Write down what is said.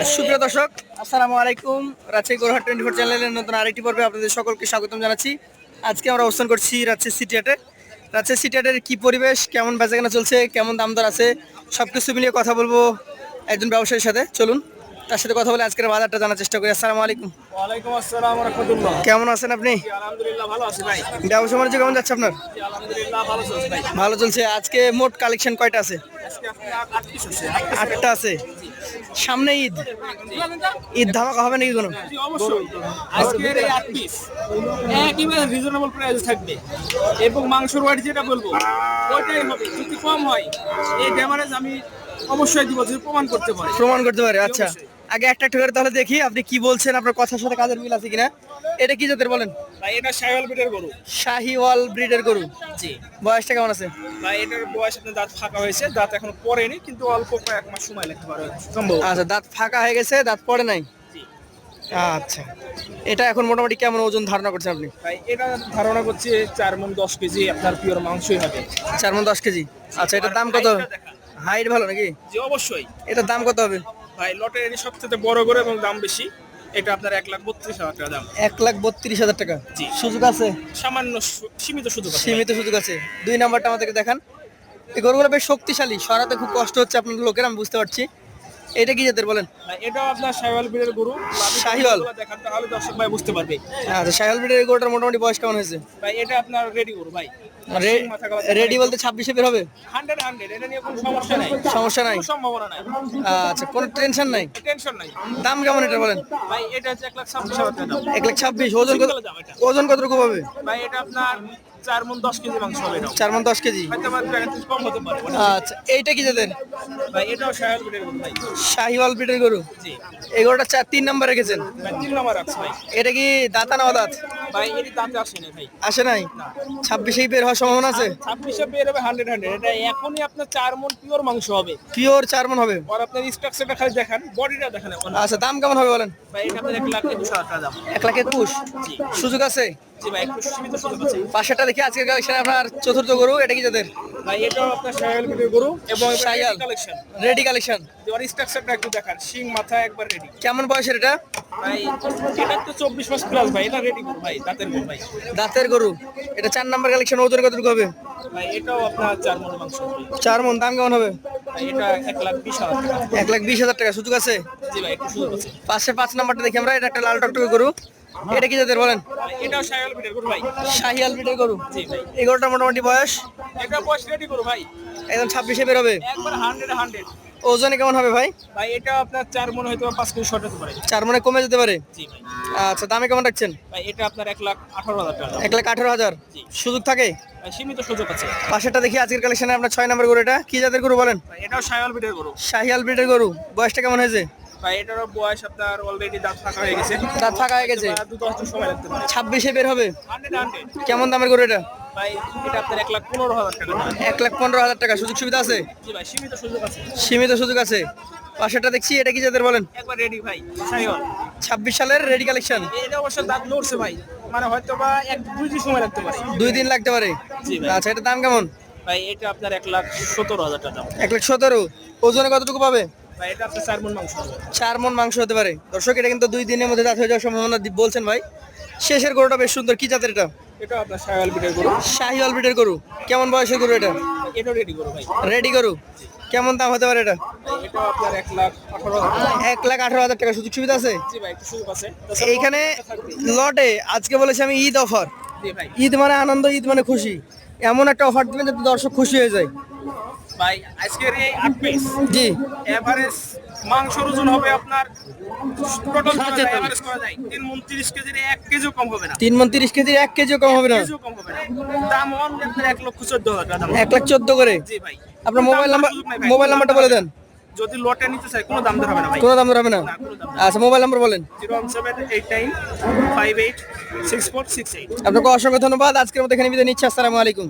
সুপ্রিয় দর্শক, আসসালামু আলাইকুম। রাজশাহী গরুহাট 24 চ্যানেলের নতুন আরেকটি পর্বে আপনাদের সকলকে স্বাগতম জানাচ্ছি। আজকে আমরা অবস্থান করছি রাজশাহী সিটি হাটে। রাজশাহী সিটি হাটের কী পরিবেশ, কেমন বেচাকেনা চলছে, কেমন দাম দর আছে, সব কিছু মিলিয়ে কথা বলবো একজন ব্যবসায়ীর সাথে। চলুন তার সাথে কথা বলে আজকের বাজারটা জানার চেষ্টা করি। আসসালামু আলাইকুম। ওয়ালাইকুম আসসালাম ওয়া রাহমাতুল্লাহ। কেমন আছেন আপনি? আলহামদুলিল্লাহ ভালো আছি ভাই। ব্যবসা বাণিজ্য কেমন যাচ্ছে আপনার? আলহামদুলিল্লাহ ভালো চলছে ভাই। ভালো চলছে। আজকে মোট কালেকশন কয়টা আছে? আজকে আপনার 8 পিস আছে। 8টা আছে। সামনে ঈদ, ঈদ ধামাকা হবে নাকি কোনো? জি অবশ্যই। আজকের এই 8 পিস একেবারে রিজনেবল প্রাইসে থাকবে এবং মাংসের ওয়েট যেটা বলবো ওইটাই হবে। যদি কম হয় এই ড্যামারেজ আমি অবশ্যই দিব যদি প্রমাণ করতে পারি। প্রমাণ করতে পারে। আচ্ছা, আগে একটা করে তাহলে দেখি আপনি কি বলছেন, আপনার কথার সাথে কাজের মিল আছে কিনা। এটা কি জাতের বলেন? ভাই এটা শাহিওয়াল ব্রিডের গরু। শাহিওয়াল ব্রিডের গরু। জি। বয়সটা কেমন আছে? ভাই এটার বয়স আপনার দাঁত ফাঁকা হয়েছে, দাঁত এখনো পড়েনি কিন্তু অল্প কয়েক মাস সময় লাগতে পারে সম্ভব। আচ্ছা, দাঁত ফাঁকা হয়ে গেছে, দাঁত পড়ে নাই। জি। আচ্ছা, এটা এখন মোটামুটি কেমন ওজন ধারণা করছেন আপনি? ভাই এটা ধারণা করছি 4 মণ 10 কেজি আপনার পিওর মাংসই হবে। 4 মণ 10 কেজি। আচ্ছা, এটার দাম কত? হাইট ভালো নাকি? জি অবশ্যই। এটার দাম কত হবে? ভাই লটের এটি সবচেয়ে বড় গরু এবং দাম বেশি। এটা আপনার 1,32,000 টাকা দাম। 1,32,000 টাকা। জি। সুযোগ আছে? সামান্য সীমিত সুযোগ আছে। সীমিত সুযোগ আছে। 2 নাম্বারটা আমাদেরকে দেখান। এই গরুগুলো বেশ শক্তিশালী, সরাতে খুব কষ্ট হচ্ছে আপনাদের লোকের, আমি বুঝতে পারছি। এটা কি জাতের বলেন? ভাই এটাও আপনার শাহিওয়াল ব্রিডের গরু। শাহিওয়াল দেখান তাহলে দর্শক ভাই বুঝতে পারবে। আচ্ছা, শাহিওয়াল ব্রিডের গরুটার মোটামুটি বয়স কেমন হয়েছে? ভাই এটা আপনার রেডি গরু ভাই। রেডি বলতে 26-এ বের হবে? 100 এটা নিয়ে কোনো সমস্যা নাই। সমস্যা নাই। কোনো সম্ভাবনা নাই। আচ্ছা, কোনো টেনশন নাই। টেনশন নাই। দাম কেমন এটা বলেন? ভাই এটা হচ্ছে 1,26,000 টাকা দাম। 1,26,000। ওজন কত? সিঙ্গেল দাম এটা। ওজন কতটুকু হবে? ভাই এটা আপনার 4 মণ 10 কেজি মাংস হবে এটা। 4 মণ 10 কেজি। হয়তো আমার টাকা থেকে কম হতে পারে। আচ্ছা, এইটা কি জাতের? ভাই এটাও শাহিওয়াল ব্রিডের গরু ভাই। শাহিওয়াল ব্রিডের গরু। জি। এই গরুটা 3 নাম্বার রেখেছেন। ভাই 3 নম্বর আছে ভাই। এটা কি দাঁতা না অদাঁত? ভাই এটি দাঁতে আসে না ভাই। আসে নাই? 26-এই বের হওয়ার সম্ভাবনা আছে? 26-এ বের হবে 100 এটা এখনই আপনার 4 মণ পিওর মাংস হবে। পিওর 4 মণ হবে। আর আপনার স্ট্রাকচারটা খালি দেখান, বডিটা দেখেন এখন। আচ্ছা, দাম কেমন হবে বলেন? ভাই এটা আপনার 1,21,000 টাকা দাম। 1,21,000। জি। সুযোগ আছে? জি ভাই একটু সীমিত সুযোগ আছে। পাশেরটা দেখি আজকের কালেকশনে আপনার চতুর্থ গরু। এটা কি জাতের? ভাই এটাও আপনার শাহিওয়াল ব্রিডের গরু এবং শাহিওয়াল কালেকশন। Ready collection. আর স্ট্রাকচারটা একটু দেখান, শিং মাথা একবার রেডি। কেমন বয়সের এটা? ভাই এটা তো 24 মাস প্লাস ভাই, এটা রেডি গরু ভাই, দাঁতের গরু ভাই। দাঁতের গরু। এটা 4 নাম্বার কালেকশন। ওজন কতটুকু হবে? ভাই এটাও আপনার 4 মণ মাংস হবে। 4 মণ। দাম কেমন হবে? ভাই এটা 1,20,000 টাকা। 1,20,000 টাকা। সুযোগ আছে? জি ভাই একটু সুযোগ আছে। পাশে 5 নাম্বারটা দেখি আমরা। এটা একটা লাল টকটকে গরু। এটা কি জাতের বলেন? ভাই এটাও শাহিওয়াল ব্রিডের গরু ভাই। শাহিয়াল ব্রিডের গরু। জি ভাই। এই গরুটার মোটামুটি বয়স এটা বয়স রেডি গরু ভাই। একদম 26-এ বের হবে। একবার 100 ওজনে কেমন হবে ভাই? ভাই এটা আপনার 4 মণ হয়তো 5 কেজি শর্ট হতে পারে। 4 মণে কমে যেতে পারে। জি ভাই। আচ্ছা, দামে কেমন রাখছেন? ভাই এটা আপনার 1,18,000 টাকা দাম। 1,18,000। জি। সুযোগ থাকে? ভাই সীমিত সুযোগ আছে। পাশেরটা দেখি আজকের কালেকশনে আপনার 6 নাম্বার গরু। এটা কি জাতের গরু বলেন? ভাই এটাও শাহিওয়াল ব্রিডের গরু। শাহিয়াল ব্রিডের গরু। বয়সটা কেমন হয়েছে? ভাই এটারও বয়স আপনার অলরেডি দাঁত ফাঁকা হয়ে গেছে। দাঁত ফাঁকা হয়ে গেছে। 2-10 দিন সময় লাগতে পারে। 26-এ বের হবে। 100 কেমন দামের গরু এটা? ভাই এটা আপনার 1,15,000 টাকা দাম। 1,15,000 টাকা। সুযোগ সুবিধা আছে? জি ভাই সীমিত সুযোগ আছে। সীমিত সুযোগ আছে। পাশেরটা দেখছি। এটা কি জাতের বলেন? একবার রেডি ভাই শাহিওয়াল। 26 সালের রেডি কালেকশন। এটা অবশ্য দাঁত নড়ছে ভাই, মানে হয়তো বা 1-2 দিন সময় লাগতে পারে। 2 দিন লাগতে পারে। জি ভাই। আচ্ছা, এটার দাম কেমন? ভাই এটা আপনার 1,17,000 টাকা দাম। 1,17,000। ওজনে কতটুকু পাবে? ভাই এটা আপনার 4 মণ মাংস হবে। 4 মণ মাংস হতে পারে। দর্শক, এটা কিন্তু 2 দিনের মধ্যে দাঁত হয়ে যাওয়ার সম্ভাবনা বলছেন ভাই। শেষের গরুটা বেশ সুন্দর। কি জাতের এটা? এটা আপনার শাহিওয়াল ব্রিডের গরু। শাহিওয়াল ব্রিডের গরু। কেমন বয়সের গরু এটা? এটাও রেডি গরু ভাই। রেডি গরু। কেমন দাম হতে পারে এটা? ভাই এটাও আপনার 1,18,000 টাকা। 1,18,000 টাকা। সুযোগ সুবিধা আছে? জি ভাই একটু সুযোগ আছে। এইখানে লটে আজকে বলেছি আমি ঈদ অফার। জি ভাই। ঈদ মানে আনন্দ, ঈদ মানে খুশি। এমন একটা অফার দিবেন যাতে দর্শক খুশি হয়ে যায়। ভাই আজকের এই 8 পিস জি। এভারেজ মাংসের ওজন হবে আপনার টোটাল এভারেজ করা যায় 3 মণ 30 কেজির 1 কেজিও কম হবে না। 3 মণ 30 কেজির 1 কেজিও কম হবে না। কেজিও কম হবে না। দাম অনলি আপনার 1,14,000 টাকা দাম। 1,14,000 করে। জি ভাই। আপনার মোবাইল নাম্বার, সুযোগ নাই ভাই। মোবাইল নাম্বারটা বলে দেন। যদি লটে নিতে চাই কোনো দাম দর হবে না ভাই। কোনো দাম দর হবে না? না, কোনো দাম দর। আচ্ছা, মোবাইল নাম্বার বলেন। 01789586468। আপনাকে অসংখ্য ধন্যবাদ। আজকের মতো এখানে বিদায় নিচ্ছি। আসসালামু আলাইকুম।